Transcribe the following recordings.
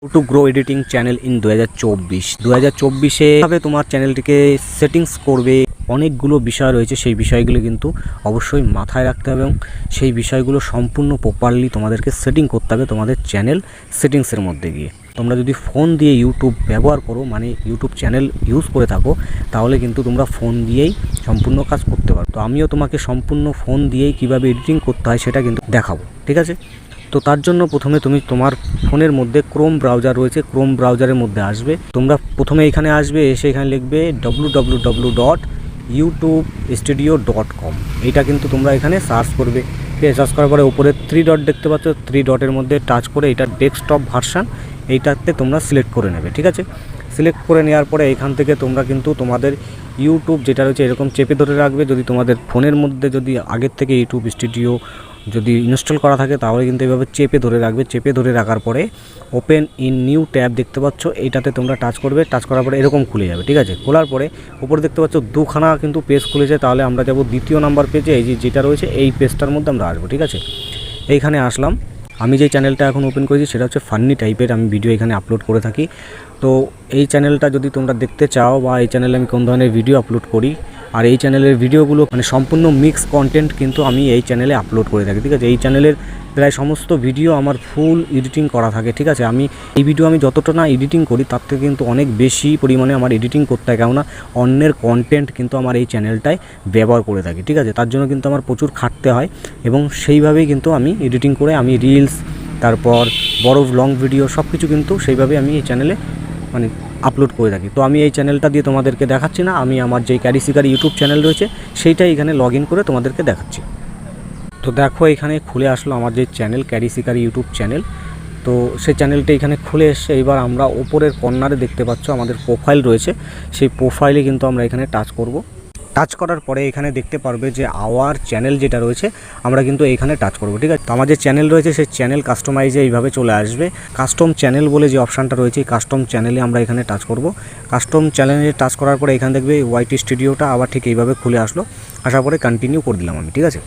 To grow editing channel in 2024 ভাবে তোমার চ্যানেলটিকে সেটিংস করবে। অনেকগুলো বিষয় রয়েছে, সেই বিষয়গুলো কিন্তু অবশ্যই মাথায় রাখতে হবে এবং সেই বিষয়গুলো সম্পূর্ণ প্রপারলি তোমাদেরকে সেটিং করতে হবে তোমাদের চ্যানেল সেটিংসের মধ্যে গিয়ে। তোমরা যদি ফোন দিয়ে ইউটিউব ব্যবহার করো, মানে ইউটিউব চ্যানেল ইউজ করে থাকো, তাহলে কিন্তু তোমরা ফোন দিয়েই সম্পূর্ণ কাজ করতে পারো। তো আমিও তোমাকে সম্পূর্ণ ফোন দিয়েই কীভাবে এডিটিং করতে হয় সেটা কিন্তু দেখাবো, ঠিক আছে? তো তার জন্য প্রথমে তুমি তোমার ফোনের মধ্যে ক্রোম ব্রাউজার রয়েছে, ক্রোম ব্রাউজারের মধ্যে আসবে। তোমরা প্রথমে এখানে আসবে, এসে এখানে লিখবে www.youtubestudio.com। এইটা কিন্তু তোমরা এখানে সার্চ করবে। ঠিক আছে, সার্চ করার পরে উপরে 3 ডট দেখতে পাচ্ছ, 3 ডটের মধ্যে টাচ করে এটা ডেস্কটপ ভার্সান এইটাতে তোমরা সিলেক্ট করে নেবে। ঠিক আছে, সিলেক্ট করে নেওয়ার পরে এখান থেকে তোমরা কিন্তু তোমাদের ইউটিউব যেটা রয়েছে এরকম চেপে ধরে রাখবে। যদি তোমাদের ফোনের মধ্যে যদি আগের থেকে ইউটিউব স্টুডিও যদি ইনস্টল করা থাকে তাহলে কিন্তু এইভাবে চেপে ধরে রাখবে। চেপে ধরে রাখার পরে ওপেন ইন নিউ ট্যাব দেখতে পাচ্ছ, এইটাতে তোমরা টাচ করবে। টাচ করার পরে এরকম খুলে যাবে। ঠিক আছে, খোলার পরে উপরে দেখতে পাচ্ছ দুখানা কিন্তু পেজ খুলেছে। তাহলে আমরা যাব দ্বিতীয় নাম্বার পেজে, এই যেটা রয়েছে এই পেজটার মধ্যে আমরা আসবো। ঠিক আছে, এইখানে আসলাম। আমি যে চ্যানেলটা এখন ওপেন করেছি সেটা হচ্ছে ফান্নি টাইপের, আমি ভিডিও এখানে আপলোড করে থাকি। তো এই চ্যানেলটা যদি তোমরা দেখতে চাও বা এই চ্যানেলে আমি কোন ধরনের ভিডিও আপলোড করি, আর এই চ্যানেলের ভিডিওগুলো মানে সম্পূর্ণ মিক্স কন্টেন্ট কিন্তু আমি এই চ্যানেলে আপলোড করে থাকি। ঠিক আছে, এই চ্যানেলের প্রায় সমস্ত ভিডিও আমার ফুল এডিটিং করা থাকে। ঠিক আছে, আমি এই ভিডিও আমি যতটা না এডিটিং করি তার থেকে কিন্তু অনেক বেশি পরিমাণে আমার এডিটিং করতে হয়, কেননা অন্যের কন্টেন্ট কিন্তু আমার এই চ্যানেলটায় ব্যবহার করে থাকি। ঠিক আছে, তার জন্য কিন্তু আমার প্রচুর খাটতে হয় এবং সেইভাবেই কিন্তু আমি এডিটিং করে আমি রিলস, তারপর বড় লং ভিডিও সব কিছু কিন্তু সেইভাবে আমি এই চ্যানেলে মানে আপলোড করে থাকি। তো আমি এই চ্যানেলটা দিয়ে তোমাদেরকে দেখাচ্ছি না, আমি আমার যে ক্যারি শিকারি ইউটিউব চ্যানেল রয়েছে সেইটাই এখানে লগ ইন করে তোমাদেরকে দেখাচ্ছি। তো দেখো এখানে খুলে আসলো আমার যে চ্যানেল ক্যারি শিকারি ইউটিউব চ্যানেল। তো সেই চ্যানেলটা এখানে খুলে এসে এবার আমরা ওপরের কর্নারে দেখতে পাচ্ছ আমাদের প্রোফাইল রয়েছে, সেই প্রোফাইলে কিন্তু আমরা এখানে টাচ করব। টাচ করার পরে এখানে দেখতে পারবে যে আওয়ার চ্যানেল যেটা রয়েছে আমরা কিন্তু এখানে টাচ করব। ঠিক আছে, তো আমার যে চ্যানেল রয়েছে সেই চ্যানেল কাস্টমাইজে এইভাবে চলে আসবে। কাস্টম চ্যানেল বলে যে অপশানটা রয়েছে, কাস্টম চ্যানেলে আমরা এখানে টাচ করব। কাস্টম চ্যানেলে টাচ করার পরে এখানে দেখবে ওয়াইটি স্টুডিওটা আবার ঠিক এইভাবে খুলে আসলো। আসার পরে কন্টিনিউ করে দিলাম আমি। ঠিক আছে,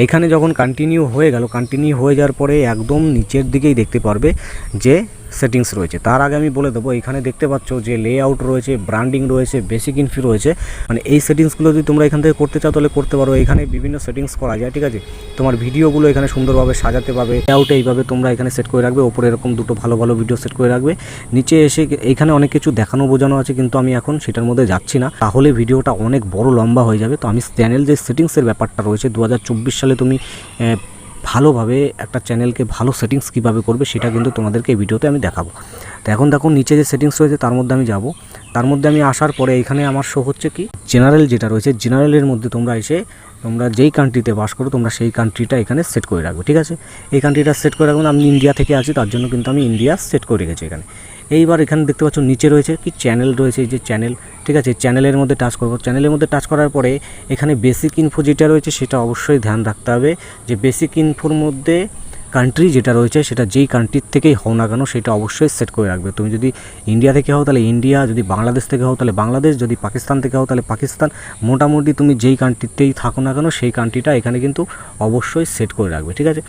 এইখানে যখন কন্টিনিউ হয়ে গেল, কন্টিনিউ হয়ে যাওয়ার পরে একদম নিচের দিকেই দেখতে পারবে যে সেটিংস রয়েছে। তার আগে আমি বলে দেবো, এখানে দেখতে পাচ্ছ যে লেআউট রয়েছে, ব্র্যান্ডিং রয়েছে, বেসিক ইনফি রয়েছে। মানে এই সেটিংসগুলো যদি তোমরা এখান থেকে করতে চাও তাহলে করতে পারো। এখানে বিভিন্ন সেটিংস করা যায়। ঠিক আছে, তোমার ভিডিওগুলো এখানে সুন্দরভাবে সাজাতে পারবে। লেআউটে এইভাবে তোমরা এখানে সেট করে রাখবে। ওপরে এরকম দুটো ভালো ভালো ভিডিও সেট করে রাখবে। নিচে এসে এইখানে অনেক কিছু দেখানো বোঝানো আছে, কিন্তু আমি এখন সেটার মধ্যে যাচ্ছি না, তাহলে ভিডিওটা অনেক বড় লম্বা হয়ে যাবে। তো আমি চ্যানেল যে সেটিংসের ব্যাপারটা রয়েছে 2024 সালে তুমি ভালোভাবে একটা চ্যানেলকে ভালো সেটিংস কীভাবে করবে সেটা কিন্তু তোমাদেরকে এই ভিডিওতে আমি দেখাবো। তো এখন দেখো নিচে যে সেটিংস রয়েছে তার মধ্যে আমি যাব। তার মধ্যে আমি আসার পরে এখানে আমার শো হচ্ছে কি জেনারেল যেটা রয়েছে, জেনারেলের মধ্যে তোমরা এসে তোমরা যেই কান্ট্রিতে বাস করো তোমরা সেই কান্ট্রিটা এখানে সেট করে রাখবে। ঠিক আছে, এই কান্ট্রিটা সেট করে রাখবেন। আমি ইন্ডিয়া থেকে আছি, তার জন্য কিন্তু আমি ইন্ডিয়া সেট করে রেখেছি এখানে। এইবার এখানে দেখতে পাচ্ছ নিচে রয়েছে কি চ্যানেল রয়েছে, এই যে চ্যানেল। ঠিক আছে, চ্যানেলের মধ্যে টাচ করবো। চ্যানেলের মধ্যে টাচ করার পরে এখানে বেসিক ইনফো যেটা রয়েছে সেটা অবশ্যই ধ্যান রাখতে হবে যে বেসিক ইনফোর মধ্যে কান্ট্রি যেটা রয়েছে সেটা যেই কান্ট্রির থেকেই হও না কেন সেটা অবশ্যই সেট করে রাখবে। তুমি যদি ইন্ডিয়া থেকে হও তাহলে ইন্ডিয়া, যদি বাংলাদেশ থেকে হও তাহলে বাংলাদেশ, যদি পাকিস্তান থেকে হও তাহলে পাকিস্তান। মোটামুটি তুমি যেই কান্ট্রিতেই থাকো না কেন সেই কান্ট্রিটা এখানে কিন্তু অবশ্যই সেট করে রাখবে। ঠিক আছে,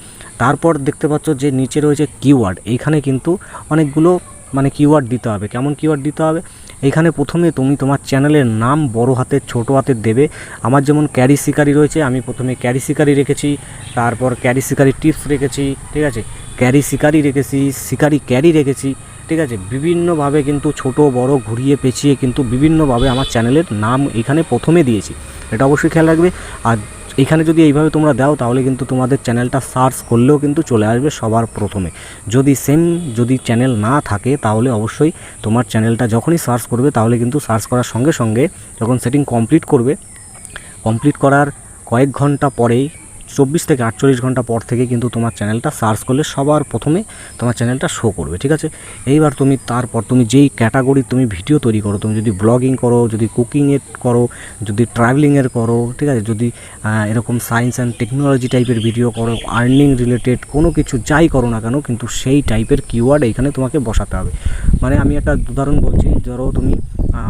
তারপর দেখতে পাচ্ছ যে নিচে রয়েছে কিওয়ার্ড। এইখানে কিন্তু অনেকগুলো মানে কিওয়ার্ড দিতে হবে। কেমন কিওয়ার্ড দিতে হবে? এইখানে প্রথমে তুমি তোমার চ্যানেলের নাম বড় হাতের ছোট হাতের দেবে। আমার যেমন ক্যারি শিকারি রয়েছে, আমি প্রথমে ক্যারি শিকারি রেখেছি, তারপর ক্যারি শিকারি টিপস রেখেছি। ঠিক আছে, ক্যারি শিকারি রেখেছি, শিকারি ক্যারি রেখেছি। ঠিক আছে, বিভিন্নভাবে কিন্তু ছোট বড় ঘুরিয়ে পেঁচিয়ে কিন্তু বিভিন্নভাবে আমার চ্যানেলের নাম এখানে প্রথমে দিয়েছি, এটা অবশ্যই খেয়াল রাখবে। আর এখানে যদি এইভাবে তোমরা দাও তাহলে কিন্তু তোমাদের চ্যানেলটা সার্চ করলেও কিন্তু চলে আসবে সবার প্রথমে। যদি যদি চ্যানেল না থাকে তাহলে অবশ্যই তোমার চ্যানেলটা যখনই সার্চ করবে তাহলে কিন্তু সার্চ করার সঙ্গে সঙ্গে যখন সেটিং কমপ্লিট করবে, কমপ্লিট করার কয়েক ঘন্টা পরেই 24 থেকে 48 ঘন্টা পর থেকে কিন্তু তোমার চ্যানেলটা সার্চ করলে সবার প্রথমে তোমার চ্যানেলটা শো করবে। ঠিক আছে, এইবার তুমি তারপর তুমি যেই ক্যাটাগরি তুমি ভিডিও তৈরি করো, তুমি যদি ব্লগিং করো, যদি কুকিংয়ের করো, যদি ট্রাভেলিংয়ের করো, ঠিক আছে, যদি এরকম সায়েন্স অ্যান্ড টেকনোলজি টাইপের ভিডিও করো, আর্নিং রিলেটেড কোনো কিছু যাই করো না কেন কিন্তু সেই টাইপের কিওয়ার্ড এখানে তোমাকে বসাতে হবে। মানে আমি একটা উদাহরণ বলছি, ধরো তুমি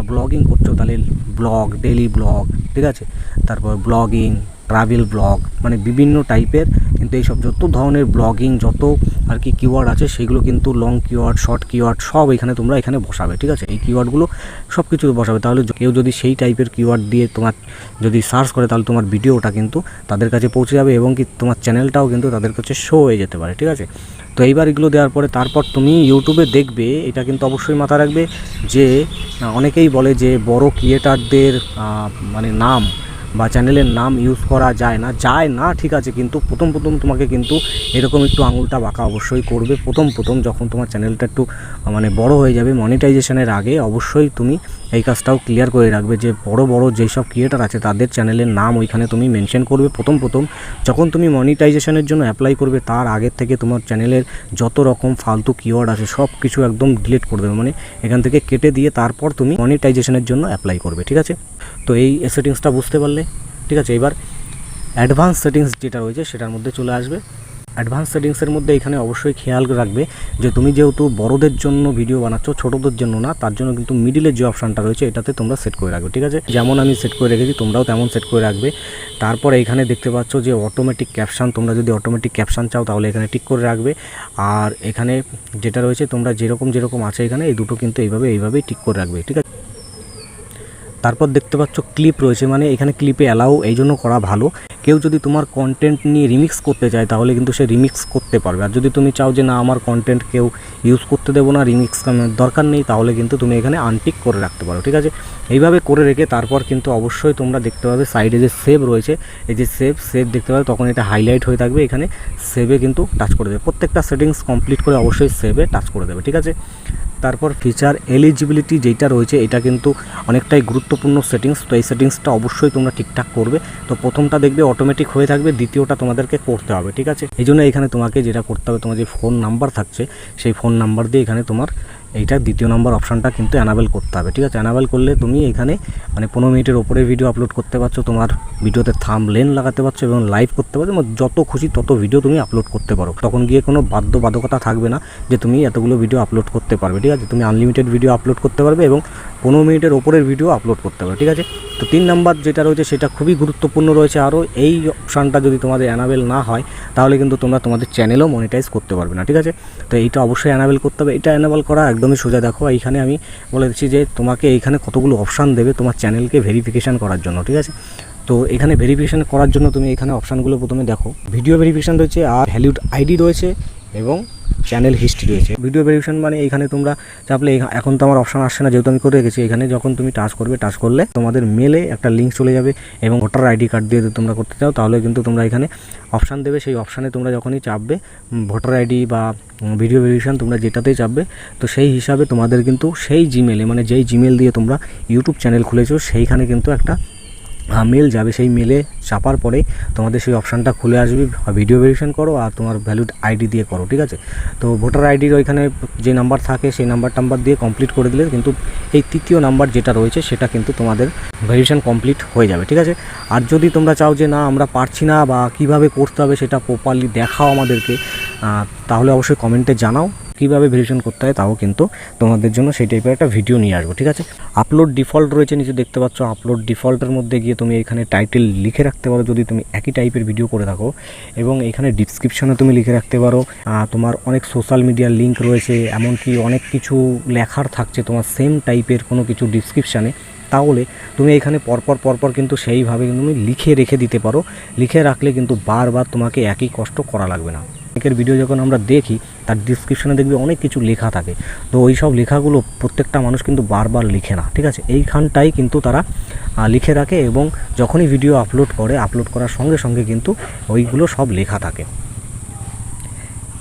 ব্লগিং করছো তাহলে ব্লগ, ডেইলি ব্লগ, ঠিক আছে, তারপর ব্লগিং, ট্রাভেল ব্লগ, মানে বিভিন্ন টাইপের কিন্তু এইসব যত ধরনের ব্লগিং যত আর কি কিওয়ার্ড আছে সেগুলো কিন্তু লং কিওয়ার্ড, শর্ট কিওয়ার্ড সব এখানে তোমরা এখানে বসাবে। ঠিক আছে, এই কিওয়ার্ডগুলো সব কিছু বসাবে। তাহলে কেউ যদি সেই টাইপের কিওয়ার্ড দিয়ে তোমার যদি সার্চ করে তাহলে তোমার ভিডিওটা কিন্তু তাদের কাছে পৌঁছে যাবে এবং কি তোমার চ্যানেলটাও কিন্তু তাদের কাছে শো হয়ে যেতে পারে। ঠিক আছে, তো এইবার এগুলো দেওয়ার পরে তারপর তুমি ইউটিউবে দেখবে, এটা কিন্তু অবশ্যই মাথা রাখবে যে অনেকেই বলে যে বড় ক্রিয়েটারদের মানে নাম বা চ্যানেলের নাম ইউজ করা যায় না, ঠিক আছে, কিন্তু প্রথম তোমাকে কিন্তু এরকম একটু আঙুলটা বাঁকা অবশ্যই করবে। প্রথম যখন তোমার চ্যানেলটা একটু মানে বড় হয়ে যাবে মনিটাইজেশনের আগে, অবশ্যই তুমি এই কাজটাও ক্লিয়ার করে রাখবে যে বড় যেই সব ক্রিয়েটার আছে তাদের চ্যানেলের নাম ওইখানে তুমি মেনশন করবে। প্রথম যখন তুমি মনিটাইজেশনের জন্য অ্যাপ্লাই করবে তার আগের থেকে তোমার চ্যানেলের যত রকম ফালতু কিওয়ার্ড আছে সব কিছু একদম ডিলিট করে দেবে, মানে এখান থেকে কেটে দিয়ে তারপর তুমি মনিটাইজেশনের জন্য অ্যাপ্লাই করবে। ঠিক আছে, তো এই সেটিংসটা বুঝতে পারলে। ঠিক আছে, এবার অ্যাডভান্স সেটিংস যেটা রয়েছে সেটার মধ্যে চলে আসবে। অ্যাডভান্স সেটিংসের মধ্যে এখানে অবশ্যই খেয়াল রাখবে যে তুমি যেহেতু বড়দের জন্য ভিডিও বানাচ্ছ, ছোটদের জন্য না, তার জন্য কিন্তু মিডিলের যে অপশানটা রয়েছে এটাতে তোমরা সেট করে রাখবে। ঠিক আছে, যেমন আমি সেট করে রেখেছি তোমরাও তেমন সেট করে রাখবে। তারপর এইখানে দেখতে পাচ্ছ যে অটোমেটিক ক্যাপশান, তোমরা যদি অটোমেটিক ক্যাপশান চাও তাহলে এখানে টিক করে রাখবে। আর এখানে যেটা রয়েছে তোমরা যেরকম আছে এখানে এই দুটো কিন্তু এইভাবেই টিক করে রাখবে। ঠিক আছে, তারপর দেখতে পাচ্ছ ক্লিপ রয়েছে, মানে এখানে ক্লিপে অ্যালাউ এই জন্য করা ভালো, কেউ যদি তোমার কন্টেন্ট নিয়ে রিমিক্স করতে চায় তাহলে কিন্তু সে রিমিক্স করতে পারবে। আর যদি তুমি চাও যে না আমার কন্টেন্ট কেউ ইউজ করতে দেবো না, রিমিক্স দরকার নেই, তাহলে কিন্তু তুমি এখানে আনটিক করে রাখতে পারো। ঠিক আছে, এইভাবে করে রেখে তারপর কিন্তু অবশ্যই তোমরা দেখতে পাবে সাইডে যে সেভ রয়েছে, এই যে সেভ দেখতে পাবে, তখন এটা হাইলাইট হয়ে থাকবে, এখানে সেভে কিন্তু টাচ করে দেবে। প্রত্যেকটা সেটিংস কমপ্লিট করে অবশ্যই সেভে টাচ করে দেবে। ঠিক আছে, তারপর ফিচার এলিজিবিলিটি যেটা রয়েছে এটা কিন্তু অনেকটাই গুরুত্বপূর্ণ সেটিংস, তো এই সেটিংসটা অবশ্যই তোমরা ঠিকঠাক করবে। তো প্রথমটা দেখবে অটোমেটিক হয়ে থাকবে, দ্বিতীয়টা তোমাদেরকে করতে হবে। ঠিক আছে, এই জন্য এখানে তোমাকে যেটা করতে হবে, তোমার যে ফোন নাম্বার থাকছে সেই ফোন নাম্বার দিয়ে এখানে তোমার এইটা দ্বিতীয় নম্বর অপশানটা কিন্তু অ্যানাবেল করতে হবে। ঠিক আছে, অ্যানাবেল করলে তুমি এখানে মানে 15 মিনিটের ওপরে ভিডিও আপলোড করতে পারছো, তোমার ভিডিওতে থাম্বনেল লাগাতে পারছো এবং লাইভ করতে পারছো, যত খুশি তত ভিডিও তুমি আপলোড করতে পারো। তখন গিয়ে কোনো বাধ্যবাধকতা থাকবে না যে তুমি এতগুলো ভিডিও আপলোড করতে পারবে। ঠিক আছে, তুমি আনলিমিটেড ভিডিও আপলোড করতে পারবে এবং 15 মিনিটের ওপরের ভিডিও আপলোড করতে পারবে। ঠিক আছে, তো 3 নাম্বার যেটা রয়েছে সেটা খুবই গুরুত্বপূর্ণ রয়েছে আরও। এই অপশানটা যদি তোমাদের অ্যানাবেল না হয় তাহলে কিন্তু তোমরা তোমাদের চ্যানেলও মনিটাইজ করতে পারবে না। ঠিক আছে, তো এইটা অবশ্যই অ্যানাবেল করতে হবে। এটা অ্যানাবেল করা একদমই সোজা। দেখো এইখানে আমি বলে দিচ্ছি যে তোমাকে এইখানে কতগুলো অপশান দেবে তোমার চ্যানেলকে ভেরিফিকেশান করার জন্য। ঠিক আছে, তো এখানে ভেরিফিকেশান করার জন্য তুমি এখানে অপশানগুলো প্রথমে দেখো, ভিডিও ভেরিফিকেশান রয়েছে আর ভ্যালিড আইডি রয়েছে এবং চ্যানেল হিস্ট্রি রয়েছে। ভিডিও ভেরিফিকেশন মানে এইখানে তোমরা চাপলে, এখন তো আমার অপশান আসছে না যেহেতু আমি করে রেখেছি, এখানে যখন তুমি টাচ করলে তোমাদের মেলে একটা লিঙ্ক চলে যাবে এবং ভোটার আইডি কার্ড দিয়ে যদি তোমরা করতে চাও তাহলে কিন্তু তোমরা এখানে অপশান দেবে, সেই অপশানে তোমরা যখনই চাপবে ভোটার আইডি বা ভিডিও ভেরিফিকেশন তোমরা যেটাতেই চাপবে, তো সেই হিসাবে তোমাদের কিন্তু সেই জিমেলে, মানে যেই জিমেল দিয়ে তোমরা ইউটিউব চ্যানেল খুলেছো সেইখানে কিন্তু একটা মেল যাবে। সেই মেলে চাপার পরেই তোমাদের সেই অপশানটা খুলে আসবে, ভিডিও ভেরিফিকেশন করো আর তোমার ভ্যালিড আইডি দিয়ে করো। ঠিক আছে, তো ভোটার আইডির ওইখানে যে নাম্বার থাকে সেই নাম্বার দিয়ে কমপ্লিট করে দিলে কিন্তু এই তৃতীয় নাম্বার যেটা রয়েছে সেটা কিন্তু তোমাদের ভেরিফিকেশন কমপ্লিট হয়ে যাবে। ঠিক আছে, আর যদি তোমরা চাও যে না আমরা পারছি না বা কীভাবে করতে হবে সেটা প্রপারলি দেখাও আমাদেরকে, তাহলে অবশ্যই কমেন্টে জানাও কীভাবে ভেরিফিকেশন করতে হয়, তাও কিন্তু তোমাদের জন্য সেই টাইপের একটা ভিডিও নিয়ে আসবো। ঠিক আছে, আপলোড ডিফল্ট রয়েছে নিচে দেখতে পাচ্ছ, আপলোড ডিফল্টের মধ্যে গিয়ে তুমি এখানে টাইটেল লিখে রাখতে পারো যদি তুমি একই টাইপের ভিডিও করে থাকো, এবং এখানে ডিসক্রিপশনে তুমি লিখে রাখতে পারো তোমার অনেক সোশ্যাল মিডিয়ার লিঙ্ক রয়েছে, এমনকি অনেক কিছু লেখার থাকছে তোমার সেম টাইপের কোনো কিছু ডিসক্রিপশানে, তাহলে তুমি এখানে পরপর কিন্তু সেইভাবে তুমি লিখে রেখে দিতে পারো। লিখে রাখলে কিন্তু বারবার তোমাকে একই কষ্ট করা লাগবে না। অনেকের ভিডিও যখন আমরা দেখি তার ডিসক্রিপশানে দেখবে অনেক কিছু লেখা থাকে, তো ওই সব লেখাগুলো প্রত্যেকটা মানুষ কিন্তু বারবার লিখে না। ঠিক আছে, এইখানটাই কিন্তু তারা লিখে রাখে এবং যখনই ভিডিও আপলোড করার সঙ্গে সঙ্গে কিন্তু ওইগুলো সব লেখা থাকে।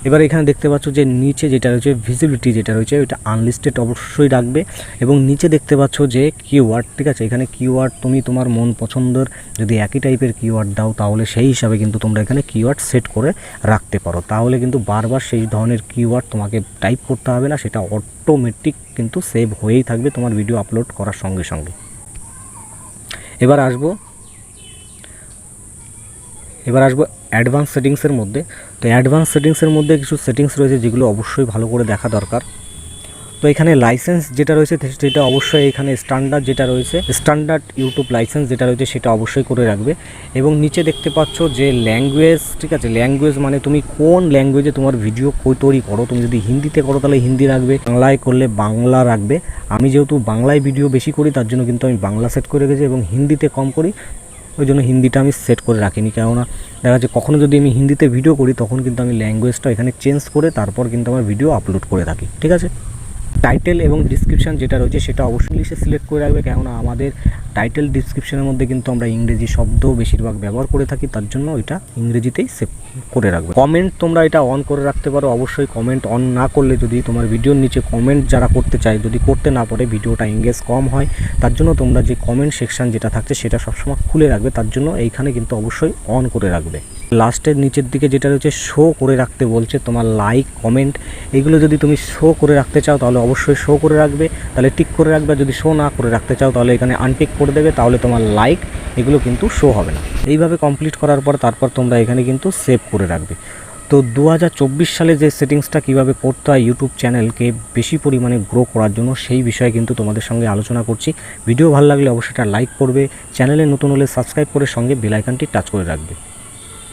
এবার এখানে দেখতে পাচ্ছ যে নিচে যেটা রয়েছে ভিজিবিলিটি যেটা রয়েছে ওইটা আনলিস্টেড অবশ্যই রাখবে, এবং নিচে দেখতে পাচ্ছ যে কিওয়ার্ড। ঠিক আছে, এখানে কিওয়ার্ড তুমি তোমার মন পছন্দের যদি একই টাইপের কিওয়ার্ড দাও তাহলে সেই হিসাবে কিন্তু তোমরা এখানে কিওয়ার্ড সেট করে রাখতে পারো, তাহলে কিন্তু বারবার সেই ধরনের কিওয়ার্ড তোমাকে টাইপ করতে হবে না, সেটা অটোমেটিক কিন্তু সেভ হয়েই থাকবে তোমার ভিডিও আপলোড করার সঙ্গে সঙ্গে। এবার আসবো অ্যাডভান্স সেটিংসের মধ্যে। তো অ্যাডভান্স সেটিংসের মধ্যে কিছু সেটিংস রয়েছে যেগুলো অবশ্যই ভালো করে দেখা দরকার। তো এখানে লাইসেন্স যেটা রয়েছে সেটা অবশ্যই এখানে স্ট্যান্ডার্ড যেটা রয়েছে স্ট্যান্ডার্ড ইউটিউব লাইসেন্স যেটা রয়েছে সেটা অবশ্যই করে রাখবে। এবং নিচে দেখতে পাচ্ছ যে ল্যাঙ্গুয়েজ, ঠিক আছে, ল্যাঙ্গুয়েজ মানে তুমি কোন ল্যাঙ্গুয়েজে তোমার ভিডিও তৈরি করো। তুমি যদি হিন্দিতে করো তাহলে হিন্দি রাখবে, বাংলায় করলে বাংলা রাখবে। আমি যেহেতু বাংলায় ভিডিও বেশি করি তার জন্য কিন্তু আমি বাংলা সেট করে রেখেছি, এবং হিন্দিতে কম করি ওই জন্য হিন্দিটা আমি সেট করে রাখিনি। কেননা দেখা যাচ্ছে কখনো যদি আমি হিন্দিতে ভিডিও করি তখন কিন্তু আমি ল্যাঙ্গুয়েজটা এখানে চেঞ্জ করে তারপর কিন্তু আমার ভিডিও আপলোড করে থাকি, ঠিক আছে। টাইটেল এবং ডিসক্রিপশান যেটা রয়েছে সেটা অবশ্যই ইংলিশে সিলেক্ট করে রাখবে, কেননা আমাদের টাইটেল ডিসক্রিপশানের মধ্যে কিন্তু আমরা ইংরেজি শব্দ বেশিরভাগ ব্যবহার করে থাকি, তার জন্য এটা ইংরেজিতেই সেভ করে রাখবে। কমেন্ট তোমরা এটা অন করে রাখতে পারো, অবশ্যই কমেন্ট অন না করলে যদি তোমার ভিডিওর নিচে কমেন্ট যারা করতে চায় যদি করতে না পারে ভিডিওটা এঙ্গেজ কম হয়, তার জন্য তোমরা যে কমেন্ট সেকশান যেটা থাকছে সেটা সবসময় খুলে রাখবে, তার জন্য এইখানে কিন্তু অবশ্যই অন করে রাখবে। লাস্টের নিচের দিকে যেটা রয়েছে শো করে রাখতে বলছে, তোমার লাইক কমেন্ট এগুলো যদি তুমি শো করে রাখতে চাও তাহলে অবশ্যই শো করে রাখবে, তাহলে টিক করে রাখবে। যদি শো না করে রাখতে চাও তাহলে এখানে আনটিক করে দেবে, তাহলে তোমার লাইক এগুলো কিন্তু শো হবে না। এইভাবে কমপ্লিট করার পর তারপর তোমরা এখানে কিন্তু সেভ করে রাখবে। তো 2024 সালে যে সেটিংসটা কীভাবে করতে হয় ইউটিউব চ্যানেলকে বেশি পরিমাণে গ্রো করার জন্য সেই বিষয়ে কিন্তু তোমাদের সঙ্গে আলোচনা করছি। ভিডিও ভালো লাগলে অবশ্যই একটা লাইক করবে, চ্যানেলে নতুন হলে সাবস্ক্রাইব করে সঙ্গে বেল আইকনটি টাচ করে রাখবে।